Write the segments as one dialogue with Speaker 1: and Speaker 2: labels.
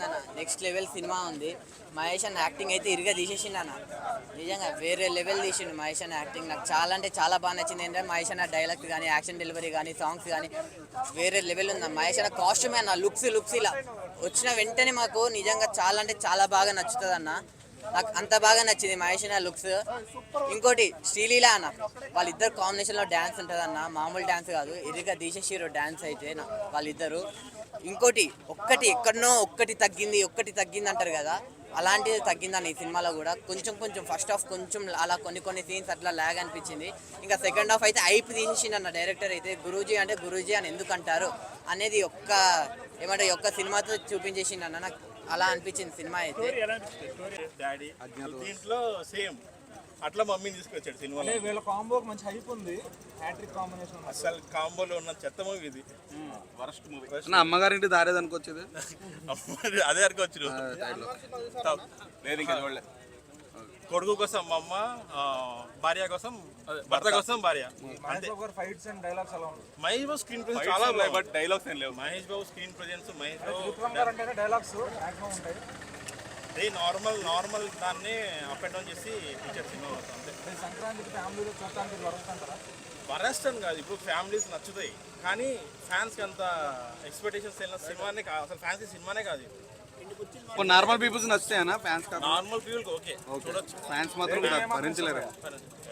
Speaker 1: ఉందన్న, next level cinema ఉంది. మహేష్ అన్న యాక్టింగ్ అయితే ఇరుగా తీసేసిండు అన్న, నిజంగా వేరే లెవెల్ తీసిండు మహేష్ అన్న యాక్టింగ్. నాకు చాలా అంటే చాలా బాగా నచ్చింది. ఏంటంటే మహేష్ అన్న డైలాగ్స్ కానీ, యాక్షన్ డెలివరీ కానీ, సాంగ్స్ కానీ వేరే లెవెల్ ఉంది. మహేష్ అన్న కాస్ట్యూమే అన్న, లుక్స్ ఇలా వచ్చిన వెంటనే మాకు నిజంగా చాలా అంటే చాలా బాగా నచ్చుతుంది అన్న. నాకు అంత బాగా నచ్చింది మహేష్ అన్న లుక్స్. ఇంకోటి శ్రీలీల అన్న, వాళ్ళిద్దరు కాంబినేషన్లో డ్యాన్స్ ఉంటుంది అన్న, మామూలు డ్యాన్స్ కాదు, ఇదిగా తీసేసిరు డ్యాన్స్ అయితే వాళ్ళిద్దరు. ఇంకోటి ఎక్కడనో ఒక్కటి తగ్గింది అంటారు కదా, అలాంటిది తగ్గిందని ఈ సినిమాలో కూడా. కొంచెం ఫస్ట్ హాఫ్ కొంచెం అలా కొన్ని సీన్స్ అట్లా లాగ్ అనిపించింది. ఇంకా సెకండ్ హాఫ్ అయితే ఐప్ తీసేసిండు అన్న డైరెక్టర్ అయితే. గురూజీ అంటే గురూజీ అని ఎందుకు అంటారు అనేది ఒక్క సినిమాతో చూపించేసిండు అన్న. నాకు అలా అనిపించింది సినిమా అయితే.
Speaker 2: దీంట్లో సేమ్ అట్లా మమ్మీని తీసుకొచ్చాడు సినిమాలో.
Speaker 3: వీళ్ళ కాంబోకి మంచి హైప్ ఉంది, హ్యాట్రిక్ కాంబినేషన్.
Speaker 2: అసలు కాంబోలో ఉన్న చెత్త మూవీ ఇది, వరస్ట్ మూవీ.
Speaker 4: అమ్మగారింటి దారేది అనుకోవచ్చేది,
Speaker 2: అదే అనుకోవచ్చు. లేదు ఇంకా చూడలేదు. కొడుకు కోసం అమ్మ, భార్య కోసం భర్త కోసం భార్య.
Speaker 3: ఫైట్స్ అండ్ డైలాగ్స్ అలా ఉంటాయి.
Speaker 2: మహేష్ బాబు స్క్రీన్ ప్రెజెన్స్ చాలా ఉన్నాయి, బట్ డైలాగ్స్ ఏం లేవు. Mahesh Babu screen presence, Mahesh Babu
Speaker 3: dialogues maximum ఉంటాయి.
Speaker 2: అదే నార్మల్ దాన్ని అప్ అండ్ డౌన్ చేసి పిక్చర్ సినిమా అవుతుంది.
Speaker 3: సంక్రాంతికి ఫ్యామిలీలో చూడటానికి వరస్తంటారా?
Speaker 2: వరస్ట్ అని కాదు, ఇప్పుడు ఫ్యామిలీస్ నచ్చుతాయి, కానీ ఫ్యాన్స్కి అంత ఎక్స్పెక్టేషన్స్ వెళ్ళిన సినిమానే కాదు. అసలు ఫ్యాన్స్ సినిమానే కాదు.
Speaker 4: నార్మల్ పీపుల్స్ నచ్చుతాయన్నా? ఫ్యాన్స్
Speaker 2: నార్మల్ పీపుల్ ఓకే చూడొచ్చు,
Speaker 4: ఫ్యాన్స్ మాత్రం భరించలేరు.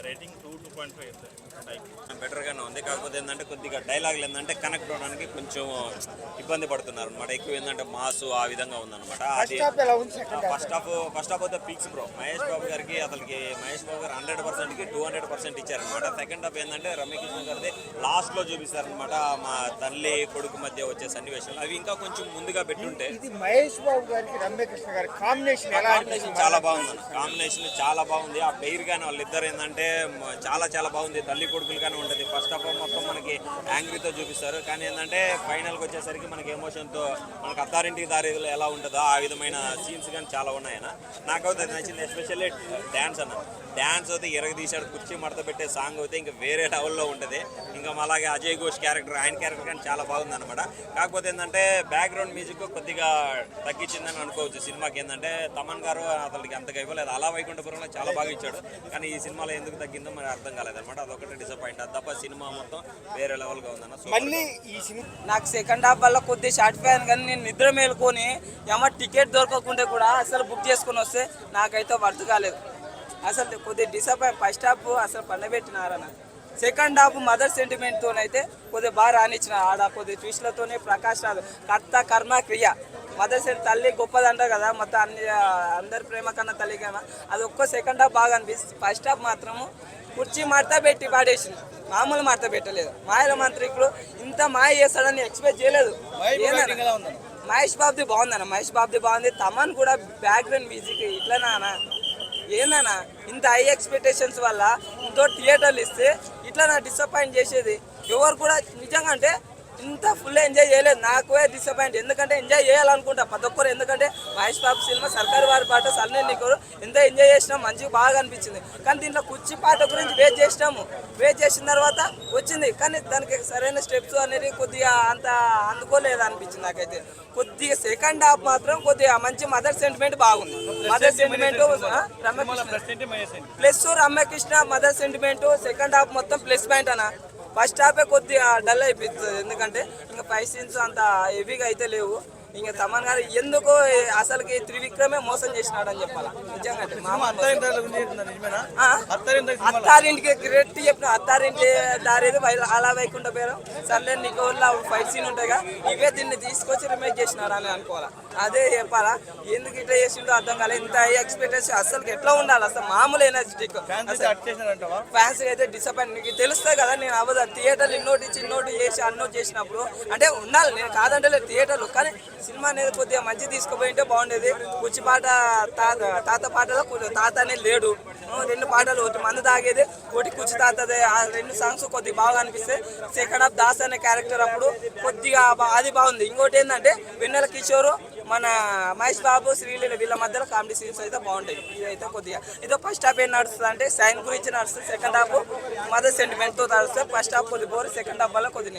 Speaker 2: రేటింగ్ 2.5 ఇస్తారు.
Speaker 5: బెటర్గానే ఉంది. కాకపోతే ఏంటంటే కొద్దిగా డైలాగులు ఏంటంటే కనెక్ట్ అవ్వడానికి కొంచెం ఇబ్బంది పడుతున్నారు అనమాట. ఎక్కువ ఏంటంటే మాసు ఆ విధంగా ఉందన్నమాట. అది ఫస్ట్ హాఫ్ అయితే పీక్స్ బ్రో. మహేష్ బాబు గారు 100%కి 200% ఇచ్చారనమాట. సెకండ్ హాఫ్ ఏంటంటే రమ్యకృష్ణ గారిది లాస్ట్లో చూపిస్తారనమాట. మా తల్లి కొడుకు మధ్య వచ్చే సన్నివేశాలు అవి ఇంకా కొంచెం ముందుగా పెట్టుంటే.
Speaker 6: మహేష్ బాబు గారికి రమ్యకృష్ణ గారి కాంబినేషన్
Speaker 5: చాలా బాగుంది. కాంబినేషన్ చాలా బాగుంది. ఆ పెయిర్ కానీ వాళ్ళిద్దరు ఏంటంటే చాలా బాగుంది. తల్లి కొడుకులుగానే ఉంటుంది. ఫస్ట్ హాఫ్ మొత్తం మనకి యాంగ్రీతో చూపిస్తారు, కానీ ఏంటంటే ఫైనల్కి వచ్చేసరికి మనకి ఎమోషన్తో మనకి అత్తారింటికి దారిలో ఎలా ఉంటుందో ఆ విధమైన సీన్స్ కానీ చాలా ఉన్నాయన్న. నాకైతే నచ్చింది ఎస్పెషల్లీ డ్యాన్స్ అన్న. డ్యాన్స్ అయితే తీశాడు. కుర్చీ మడత పెట్టే సాంగ్ అయితే ఇంకా వేరే లెవెల్లో ఉంటుంది. ఇంకా అలాగే అజయ్ ఘోష్ క్యారెక్టర్, ఆయన క్యారెక్టర్ కానీ చాలా బాగుంది అనమాట. కాకపోతే ఏంటంటే బ్యాక్గ్రౌండ్ మ్యూజిక్ కొద్దిగా తగ్గించిందని అనుకోవచ్చు. సినిమాకి ఏంటంటే తమన్ గారు అతనికి అంతగా ఇవ్వలేదు. అలా వైకుంఠపురంలో చాలా బాగా ఇచ్చాడు, కానీ ఈ సినిమాలో ఎందుకు తగ్గిందో మరి అర్థం కాలేదన్నమాట. అదొకటి డిసప్పాయింట్. అది తప్ప సినిమా మొత్తం వేరే లెవెల్గా ఉందన్న.
Speaker 6: మళ్ళీ ఈ సినిమా
Speaker 7: నాకు సెకండ్ హాఫ్ వల్ల కొద్దిగా షార్ట్ అయ్యాను, కానీ నేను నిద్ర మేలుకొని టికెట్ దొరకకుంటే కూడా అసలు బుక్ చేసుకుని వస్తే నాకైతే వర్త్ కాలేదు. అసలు కొద్దిగా డిసప్పాయింట్. ఫస్ట్ హాఫ్ అసలు పండబెట్టినారన్న. సెకండ్ హాఫ్ మదర్ సెంటిమెంట్తోనైతే కొద్దిగా బాగా రానిచ్చిన. ఆడ కొద్దిగా ట్విస్ట్లతోనే ప్రకాష్ రాదు కర్త కర్మ క్రియ. మదర్ సెంటి తల్లి గొప్పదంటారు కదా, మొత్తం అందరి ప్రేమ కన్నా తల్లి కన్నా. అది ఒక్క సెకండ్ హాఫ్ బాగా అనిపిస్తుంది. ఫస్ట్ హాఫ్ మాత్రము కుర్చీ మడత పెట్టి పాడేసింది, మామూలు మడత పెట్టలేదు. మాయల మంత్రికుడు ఇంత మాయ చేస్తాడని ఎక్స్పెక్ట్ చేయలేదు. మహేష్ బాబుది బాగుందన్న, మహేష్ బాబుది బాగుంది. తమన్ కూడా బ్యాక్గ్రౌండ్ మ్యూజిక్ ఇట్లనా ఏందన్నా, ఇంత హై ఎక్స్పెక్టేషన్స్ వల్ల ఇంకో థియేటర్లు ఇస్తే ఇట్లా నా డిసప్పాయింట్ చేసేది ఎవరు కూడా. నిజంగా అంటే ఇంత ఫుల్ ఎంజాయ్ చేయలేదు. నాకు డిసప్పాయింట్, ఎందుకంటే ఎంజాయ్ చేయాలనుకుంటా ప్రతి ఒక్కరు. ఎందుకంటే మహేష్ బాబు సినిమా సర్కారు వారి పాట సల్నే నీకోరు ఎంత ఎంజాయ్ చేసినాం, మంచిగా బాగా అనిపించింది. కానీ దీంట్లో కుర్చీ పాట గురించి వెయిట్ చేసిన తర్వాత వచ్చింది, కానీ దానికి సరైన స్టెప్స్ అనేది కొద్దిగా అంత అందుకోలేదు అనిపించింది నాకైతే. కొద్దిగా సెకండ్ హాఫ్ మాత్రం కొద్దిగా మంచి మదర్ సెంటిమెంట్ బాగుంది. Mother sentiment plus Ramyakrishna mother sentiment. Second half మొత్తం ప్లస్ పాయింట్ అన్న. ఫస్ట్ హాఫే కొద్దిగా డల్ అయిపోతుంది, ఎందుకంటే ఇంకా 5 సీన్స్ అంత హెవీగా అయితే లేవు. ఇంకా తమన్ గారు ఎందుకో అసలుకి త్రివిక్రమే మోసం చేసినాడు అని చెప్పాలా. నిజంగా అత్తారింటికి రెట్టి చెప్పిన అత్తారింటి దారేది అలా వైకుంఠ పేరు సర్లే నీకు ఫైట్ సీన్ ఉంటాయిగా, ఇవే దీన్ని తీసుకొచ్చి రిమేక్ చేసినాడు అని అనుకోవాలా. అదే చెప్పాలా, ఎందుకు ఇట్లా చేసిండో అర్థం కాలేదు. ఇంత హై ఎక్స్పెక్టేషన్ అసలు ఎట్లా ఉండాలి, అసలు మామూలు ఎనర్జెటిక్. ఫ్యాన్స్ అయితే డిసప్పాయింట్. నీకు తెలుస్తుంది కదా, నేను అవ్వదు థియేటర్లు ఇన్నోటి చేసి అన్నోటి చేసినప్పుడు అంటే ఉండాలి. నేను కాదంటే థియేటర్లు, కానీ సినిమా అనేది కొద్దిగా మంచి తీసుకుపోయింటే బాగుండేది. కుర్చీ పాట తాత పాటలో తాత అనేది లేడు. 2 పాటలు, ఒకటి మందు తాగేది, ఒకటి కుర్చీ తాతదే. ఆ 2 సాంగ్స్ కొద్దిగా బాగా అనిపిస్తాయి. సెకండ్ హాఫ్ దాస్ అనే క్యారెక్టర్ అప్పుడు కొద్దిగా అది బాగుంది. ఇంకోటి ఏంటంటే వెన్నెల కిషోర్, మన మహేష్ బాబు, శ్రీలీల వీళ్ళ మధ్యలో కామెడీ సీన్స్ అయితే బాగుంటాయి. ఇదైతే కొద్దిగా ఇదో ఫస్ట్ హాఫ్ ఏం నడుస్తుంది అంటే సైన్ గురించి నడుస్తుంది. సెకండ్ హాఫ్ మదర్ సెంటిమెంట్తో నడుస్తుంది. ఫస్ట్ హాఫ్ కొద్దిగా బోర్, సెకండ్ హాఫ్ వల్ల కొద్దిగా